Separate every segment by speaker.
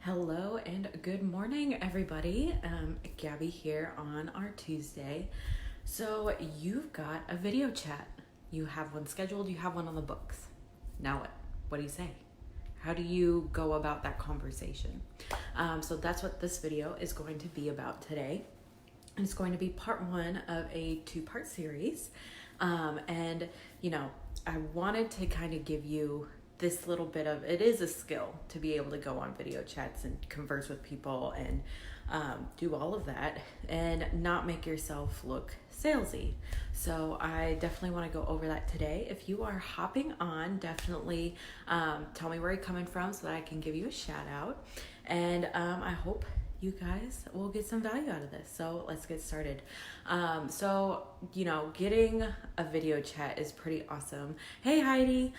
Speaker 1: Hello and good morning, everybody. Gabby here on our Tuesday. So you've got a video chat. You have one scheduled, you have one on the books. Now what? What do you say? How do you go about that conversation? So that's what this video is going to be about today. And it's going to be part one of a two-part series. I wanted to kind of give you this little bit of, it is a skill to be able to go on video chats and converse with people and do all of that and not make yourself look salesy. So I definitely want to go over that today. If you are hopping on, definitely tell me where you're coming from so that I can give you a shout out. And I hope you guys will get some value out of this. So let's get started. Getting a video chat is pretty awesome. Hey, Heidi.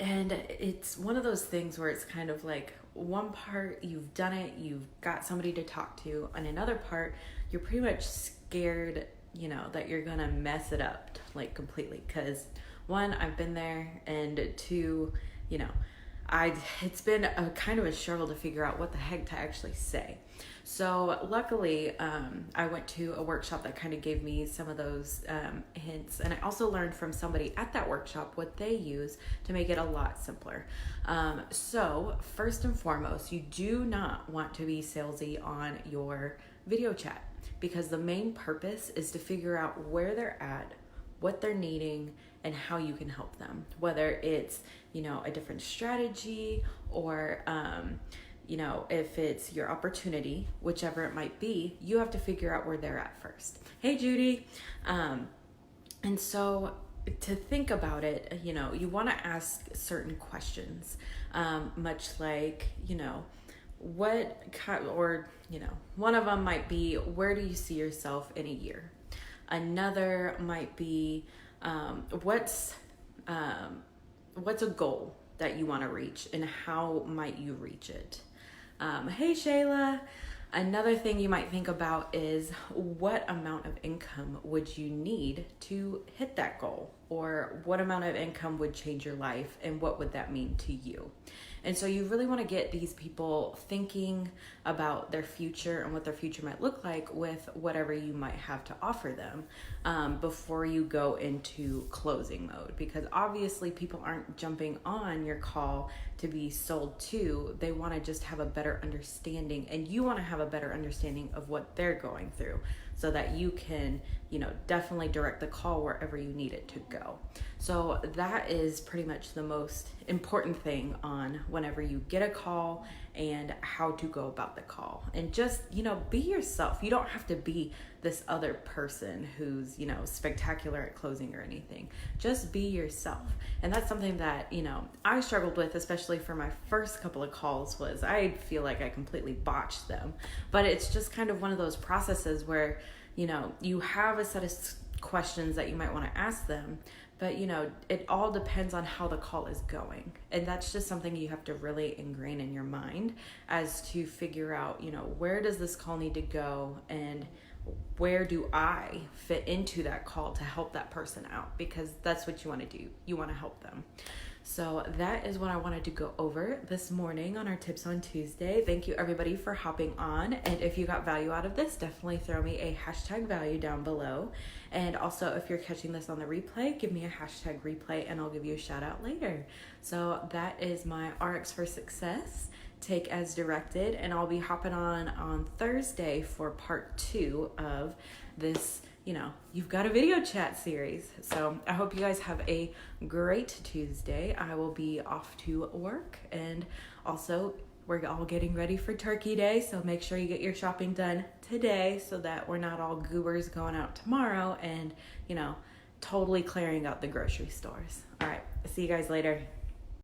Speaker 1: And it's one of those things where it's kind of like one part you've done it, you've got somebody to talk to, and another part you're pretty much scared, that you're gonna mess it up like completely. Because one, I've been there, and two, it's been a kind of a struggle to figure out what the heck to actually say. So luckily, I went to a workshop that kind of gave me some of those hints. And I also learned from somebody at that workshop what they use to make it a lot simpler. So first and foremost, you do not want to be salesy on your video chat, because the main purpose is to figure out where they're at, what they're needing, and how you can help them. Whether it's, a different strategy or, if it's your opportunity, whichever it might be, you have to figure out where they're at first. Hey, Judy. And so to think about it, you want to ask certain questions, much like, one of them might be, where do you see yourself in a year? Another might be, what's a goal that you want to reach and how might you reach it? Hey, Shayla. Another thing you might think about is, what amount of income would you need to hit that goal? Or what amount of income would change your life, and what would that mean to you? And so you really want to get these people thinking about their future and what their future might look like with whatever you might have to offer them before you go into closing mode. Because obviously people aren't jumping on your call to be sold to. They want to just have a better understanding, and you want to have a better understanding of what they're going through so that you can, definitely direct the call wherever you need it to go. So that is pretty much the most important thing on whenever you get a call and how to go about the call. And just, be yourself. You don't have to be this other person who's, spectacular at closing or anything. Just be yourself. And that's something that, I struggled with, especially for my first couple of calls, was I feel like I completely botched them. But it's just kind of one of those processes where, you have a set of questions that you might want to ask them, but it all depends on how the call is going. And that's just something you have to really ingrain in your mind as to figure out, where does this call need to go, and where do I fit into that call to help that person out? Because that's what you want to do. You want to help them. So that is what I wanted to go over this morning on our Tips on Tuesday. Thank you everybody for hopping on. And if you got value out of this, definitely throw me a hashtag value down below. And also, if you're catching this on the replay, give me a hashtag replay and I'll give you a shout out later. So that is my RX for Success. Take as directed, and I'll be hopping on Thursday for part 2 of this, you've got a video chat series. So I hope you guys have a great Tuesday. I will be off to work, and also we're all getting ready for Turkey Day. So make sure you get your shopping done today so that we're not all goobers going out tomorrow and, totally clearing out the grocery stores. All right. See you guys later.